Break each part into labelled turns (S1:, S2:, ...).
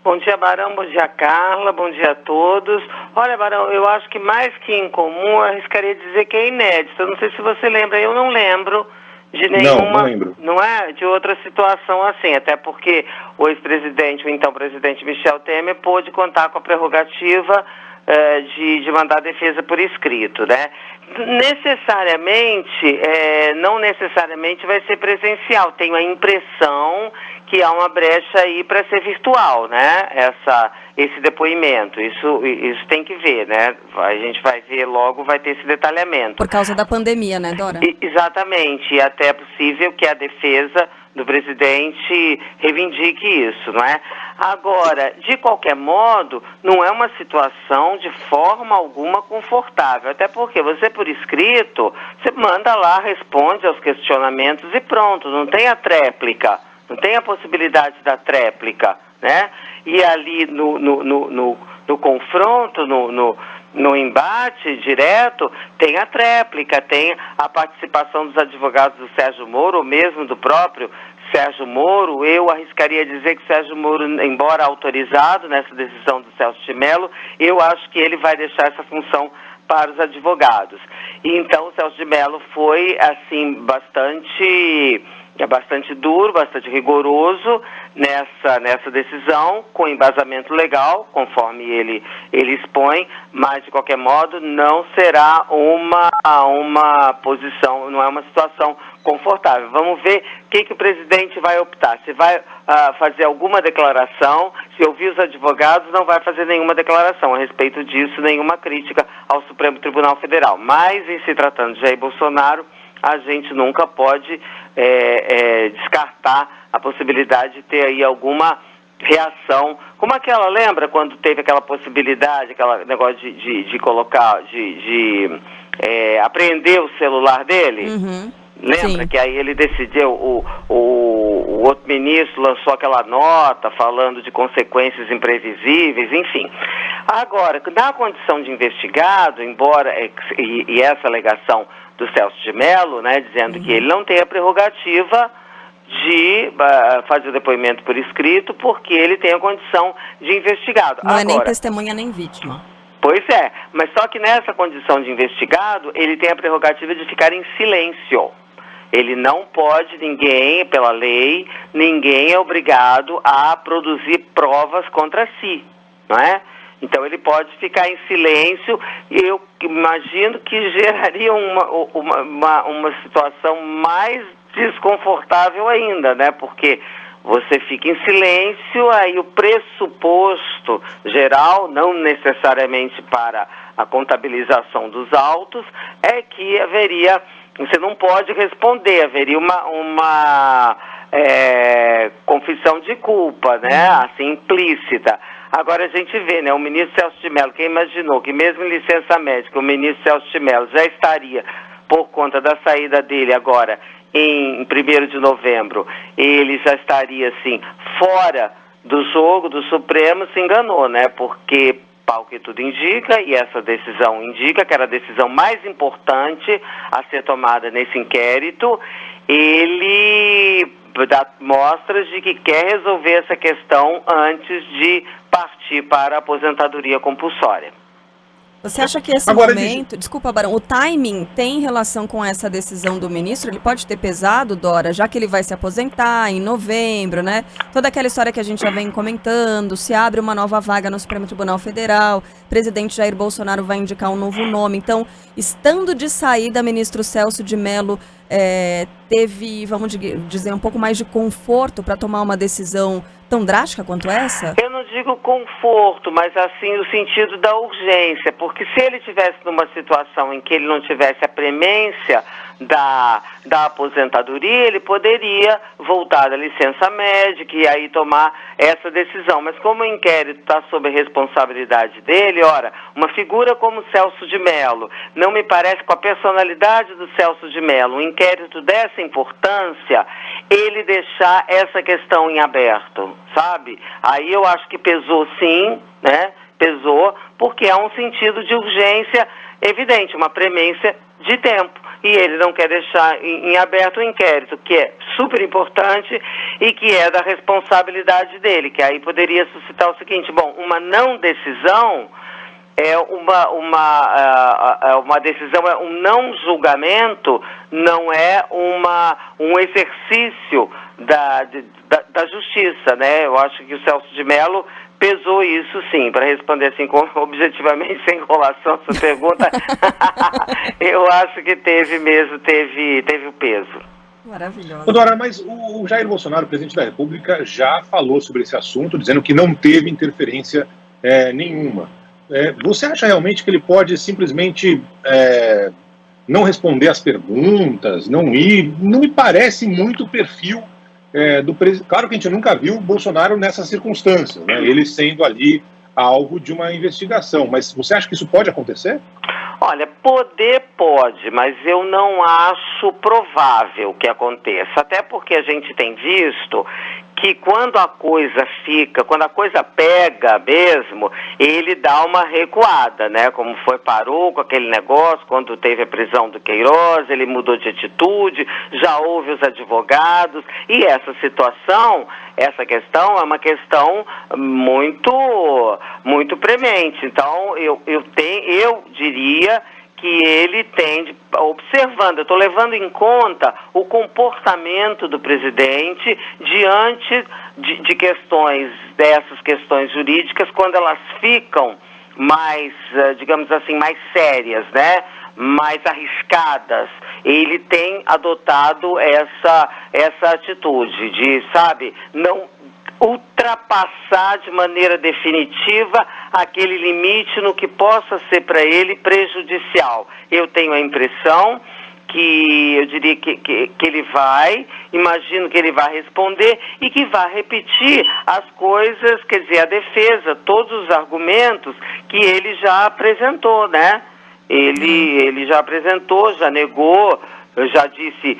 S1: Bom dia, Barão, bom dia, Carla, bom dia a todos. Olha, Barão, eu acho que mais que incomum, eu arriscaria dizer que é inédito. Eu não sei se você lembra, eu não lembro de nenhuma,
S2: não lembro.
S1: Não é? De outra situação assim, até porque o ex-presidente, o então presidente Michel Temer, pôde contar com a prerrogativa de mandar a defesa por escrito, né? Não necessariamente vai ser presencial. Tenho a impressão que há uma brecha aí para ser virtual, né? Esse depoimento. Isso tem que ver, né? A gente vai ver logo, vai ter esse detalhamento.
S3: Por causa da pandemia, né, Dora?
S1: Exatamente. E até é possível que a defesa do presidente reivindique isso, não é? Agora, de qualquer modo, não é uma situação de forma alguma confortável, até porque você por escrito, você manda lá, responde aos questionamentos e pronto, não tem a tréplica, não tem a possibilidade da tréplica, né? E ali no confronto, no embate direto, tem a tréplica, tem a participação dos advogados do Sérgio Moro, ou mesmo do próprio Sérgio Moro. Eu arriscaria dizer que Sérgio Moro, embora autorizado nessa decisão do Celso de Mello, eu acho que ele vai deixar essa função para os advogados. E então o Celso de Mello foi, assim, bastante duro, bastante rigoroso nessa decisão, com embasamento legal, conforme ele expõe, mas de qualquer modo não será uma posição, não é uma situação confortável. Vamos ver o que o presidente vai optar. Se vai fazer alguma declaração, se ouvir os advogados, não vai fazer nenhuma declaração a respeito disso, nenhuma crítica ao Supremo Tribunal Federal. Mas, em se tratando de Jair Bolsonaro, a gente nunca pode descartar a possibilidade de ter aí alguma reação, como aquela, lembra quando teve aquela possibilidade, aquele negócio de colocar, apreender o celular dele?
S3: Uhum.
S1: Lembra?
S3: Sim.
S1: Que aí ele decidiu, o outro ministro lançou aquela nota falando de consequências imprevisíveis, enfim. Agora, na condição de investigado, embora, e essa alegação do Celso de Mello, né, dizendo que ele não tem a prerrogativa de fazer o depoimento por escrito, porque ele tem a condição de investigado.
S3: Não
S1: agora,
S3: é nem testemunha nem vítima.
S1: Pois é, mas só que nessa condição de investigado, ele tem a prerrogativa de ficar em silêncio. Ele não pode, pela lei, ninguém é obrigado a produzir provas contra si, não é? Então ele pode ficar em silêncio e eu imagino que geraria uma situação mais desconfortável ainda, né? Porque você fica em silêncio, aí o pressuposto geral, não necessariamente para a contabilização dos autos, é que você não pode responder, haveria uma confissão de culpa, né? Assim, implícita. Agora a gente vê, né, o ministro Celso de Mello, quem imaginou que mesmo em licença médica o ministro Celso de Mello já estaria, por conta da saída dele agora, em 1º de novembro, ele já estaria, assim, fora do jogo do Supremo, se enganou, né, porque, pau que tudo indica, e essa decisão indica que era a decisão mais importante a ser tomada nesse inquérito, ele dá mostras de que quer resolver essa questão antes de partir para a aposentadoria compulsória.
S3: Você acha que esse momento, desculpa, Barão, o timing tem relação com essa decisão do ministro? Ele pode ter pesado, Dora, já que ele vai se aposentar em novembro, né? Toda aquela história que a gente já vem comentando, se abre uma nova vaga no Supremo Tribunal Federal, presidente Jair Bolsonaro vai indicar um novo nome. Então, estando de saída, ministro Celso de Mello teve, vamos dizer, um pouco mais de conforto para tomar uma decisão tão drástica quanto essa?
S1: Eu não digo conforto, mas assim no sentido da urgência, porque se ele tivesse numa situação em que ele não tivesse a premência da aposentadoria, ele poderia voltar da licença médica e aí tomar essa decisão. Mas como o inquérito está sob a responsabilidade dele, ora, uma figura como Celso de Mello, não me parece, com a personalidade do Celso de Mello, um inquérito dessa importância, ele deixar essa questão em aberto, sabe? Aí eu acho que pesou sim, né? Pesou, porque há um sentido de urgência evidente, uma premência de tempo. E ele não quer deixar em aberto o inquérito, que é super importante e que é da responsabilidade dele, que aí poderia suscitar o seguinte, bom, uma não decisão é uma decisão, é um não julgamento, não é um exercício da justiça, né? Eu acho que o Celso de Mello pesou isso, sim, para responder assim, objetivamente, sem enrolação, essa pergunta, eu acho que teve o peso.
S3: Maravilhoso.
S2: Dora, mas o Jair Bolsonaro, presidente da República, já falou sobre esse assunto, dizendo que não teve interferência nenhuma. Você acha realmente que ele pode simplesmente não responder as perguntas, não ir? Não me parece muito o perfil do presidente. Claro que a gente nunca viu o Bolsonaro nessas circunstâncias, né? Ele sendo ali alvo de uma investigação. Mas você acha que isso pode acontecer?
S1: Olha, poder pode, mas eu não acho provável que aconteça. Até porque a gente tem visto que quando a coisa pega mesmo, ele dá uma recuada, né? Como parou com aquele negócio, quando teve a prisão do Queiroz, ele mudou de atitude, já houve os advogados, e essa questão é uma questão muito premente. Então, eu diria que ele tende, observando, eu estou levando em conta o comportamento do presidente diante de dessas questões jurídicas, quando elas ficam mais, digamos assim, mais sérias, né? Mais arriscadas. Ele tem adotado essa atitude de, não ultrapassar de maneira definitiva aquele limite no que possa ser para ele prejudicial. Eu tenho a impressão que, eu diria que ele imagino que ele vai responder e que vai repetir as coisas, quer dizer, a defesa, todos os argumentos que ele já apresentou, né? Ele já apresentou, já negou, já disse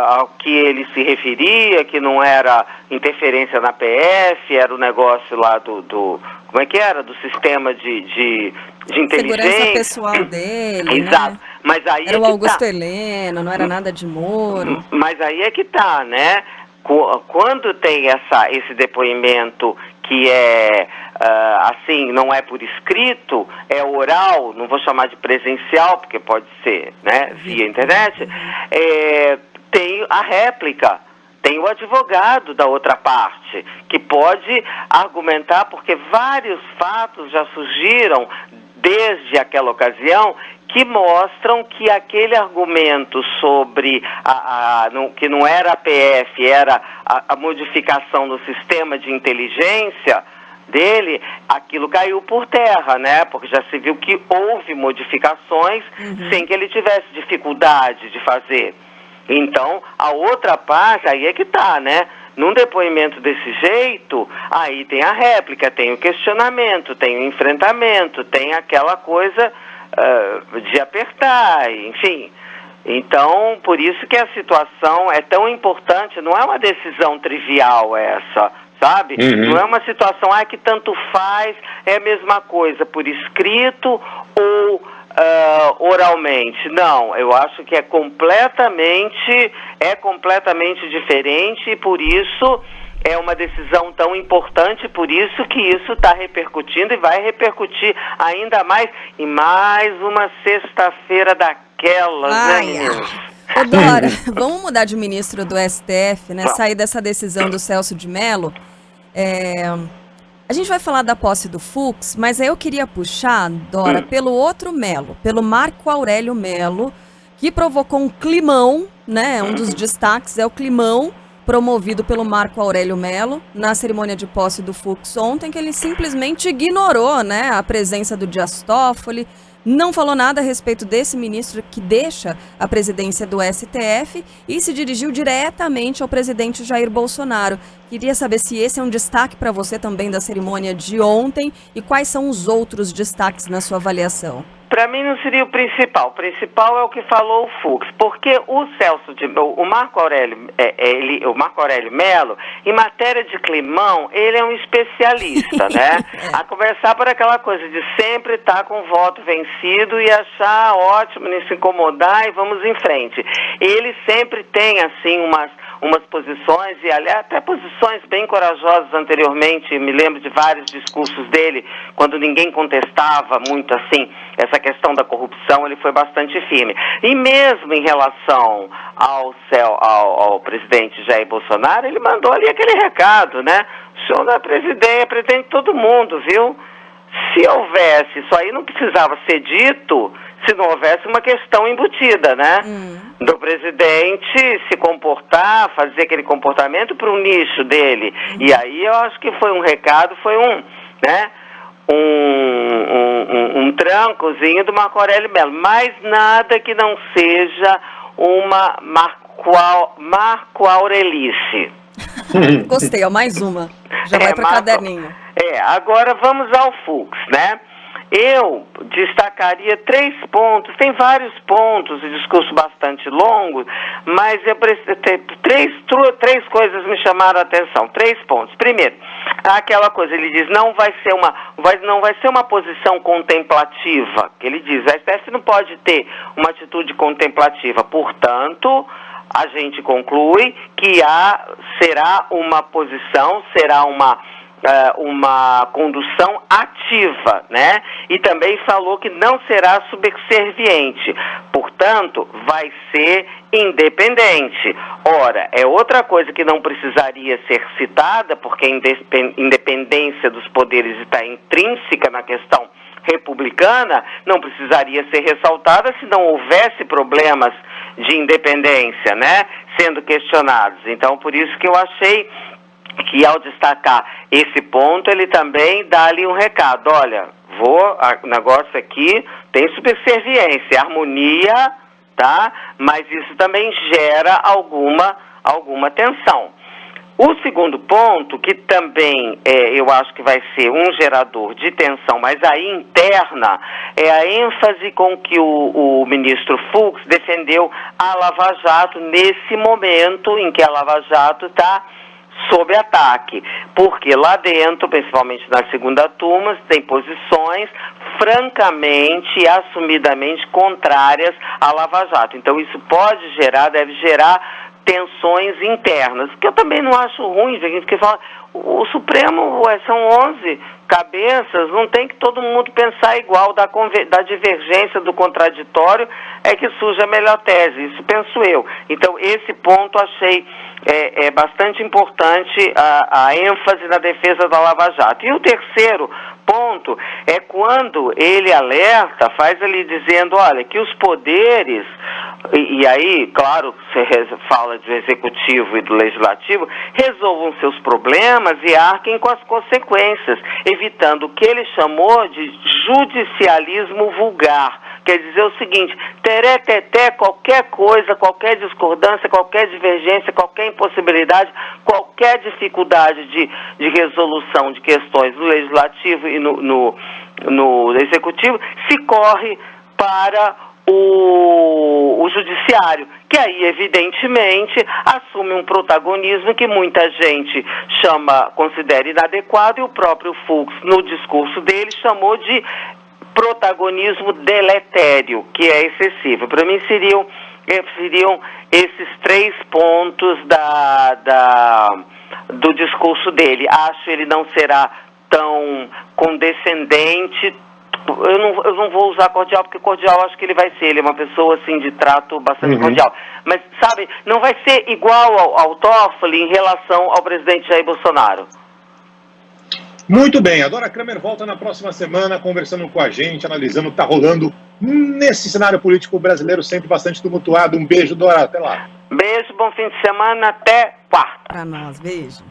S1: ao que ele se referia, que não era interferência na PF, era o negócio lá como é que era? Do sistema de inteligência.
S3: Segurança pessoal dele,
S1: exato.
S3: Né?
S1: Mas aí
S3: era o Augusto Heleno, não era nada de Moro.
S1: Mas aí é que tá, né? Quando tem esse depoimento que assim, não é por escrito, é oral, não vou chamar de presencial, porque pode ser, né, via internet, tem a réplica, tem o advogado da outra parte, que pode argumentar, porque vários fatos já surgiram desde aquela ocasião, que mostram que aquele argumento sobre que não era a PF, era a modificação do sistema de inteligência dele, aquilo caiu por terra, né? Porque já se viu que houve modificações sem que ele tivesse dificuldade de fazer. Então, a outra parte, aí é que tá, né? Num depoimento desse jeito, aí tem a réplica, tem o questionamento, tem o enfrentamento, tem aquela coisa de apertar, enfim. Então, por isso que a situação é tão importante, não é uma decisão trivial essa, sabe? Não é uma situação, que tanto faz, é a mesma coisa, por escrito ou oralmente. Não, eu acho que é completamente diferente e por isso é uma decisão tão importante, por isso que isso está repercutindo e vai repercutir ainda mais em mais uma sexta-feira daquelas, né, meninos?
S3: Ô, Dora, vamos mudar de ministro do STF, né? Sair dessa decisão do Celso de Mello. A gente vai falar da posse do Fux, mas aí eu queria puxar, Dora, pelo outro Mello, pelo Marco Aurélio Mello, que provocou um climão, né? Um dos destaques é o climão promovido pelo Marco Aurélio Mello na cerimônia de posse do Fux ontem, que ele simplesmente ignorou, né, a presença do Dias Toffoli, não falou nada a respeito desse ministro que deixa a presidência do STF e se dirigiu diretamente ao presidente Jair Bolsonaro. Queria saber se esse é um destaque para você também da cerimônia de ontem e quais são os outros destaques na sua avaliação.
S1: Para mim não seria o principal. O principal é o que falou o Fux, porque o Marco Aurélio Mello, em matéria de climão, ele é um especialista, né? A começar por aquela coisa de sempre estar com o voto vencido e achar ótimo, nem se incomodar e vamos em frente. Ele sempre tem, assim, umas posições, e aliás, até posições bem corajosas anteriormente. Me lembro de vários discursos dele, quando ninguém contestava muito assim essa questão da corrupção, ele foi bastante firme. E mesmo em relação ao presidente Jair Bolsonaro, ele mandou ali aquele recado, né? O senhor não é presidente de todo mundo, viu? Se houvesse, isso aí não precisava ser dito se não houvesse uma questão embutida, né? Do presidente se comportar, fazer aquele comportamento para o nicho dele. E aí eu acho que foi um recado, foi um trancozinho do Marco Aurélio Mello. Mas nada que não seja uma Marco Aurelice.
S3: Gostei, ó, mais uma. Já vai para o caderninho.
S1: Agora vamos ao Fux, né? Eu destacaria 3 pontos, tem vários pontos, o discurso bastante longo, mas três coisas me chamaram a atenção, 3 pontos. Primeiro, aquela coisa, ele diz, não vai ser uma posição contemplativa, que ele diz, a STF não pode ter uma atitude contemplativa, portanto, a gente conclui que será uma posição, será uma condução ativa, né? E também falou que não será subserviente, portanto, vai ser independente. Ora, é outra coisa que não precisaria ser citada, porque a independência dos poderes está intrínseca na questão republicana, não precisaria ser ressaltada se não houvesse problemas de independência, né? Sendo questionados. Então, por isso que eu achei que ao destacar esse ponto, ele também dá ali um recado, olha, o negócio aqui tem subserviência, harmonia, tá? Mas isso também gera alguma tensão. O segundo ponto, que também eu acho que vai ser um gerador de tensão, mas aí interna, é a ênfase com que o ministro Fux defendeu a Lava Jato nesse momento em que a Lava Jato está sob ataque, porque lá dentro, principalmente na segunda turma, tem posições francamente e assumidamente contrárias à Lava Jato. Então isso deve gerar tensões internas, que eu também não acho ruim, porque fala, o Supremo são 11 cabeças, não tem que todo mundo pensar igual, da divergência, do contraditório, é que surge a melhor tese, isso penso eu. Então esse ponto achei bastante importante, a ênfase na defesa da Lava Jato. E o terceiro ponto é quando ele alerta, faz ali dizendo, olha, que os poderes, e aí, claro, você fala do executivo e do legislativo, resolvam seus problemas e arquem com as consequências, evitando o que ele chamou de judicialismo vulgar. Quer dizer o seguinte, teré-teté, qualquer coisa, qualquer discordância, qualquer divergência, qualquer impossibilidade, qualquer dificuldade de resolução de questões no legislativo e no executivo, se corre para o judiciário, que aí, evidentemente, assume um protagonismo que muita gente considera inadequado, e o próprio Fux, no discurso dele, chamou de protagonismo deletério, que é excessivo. Para mim seriam esses 3 pontos do discurso dele. Acho que ele não será tão condescendente. Eu não vou usar cordial, porque cordial acho que ele vai ser. Ele é uma pessoa assim de trato bastante cordial. Mas, sabe, não vai ser igual ao Toffoli em relação ao presidente Jair Bolsonaro.
S2: Muito bem, a Dora Kramer volta na próxima semana conversando com a gente, analisando o que está rolando nesse cenário político brasileiro sempre bastante tumultuado. Um beijo, Dora, até lá.
S1: Beijo, bom fim de semana, até quarta.
S3: Para nós, beijo.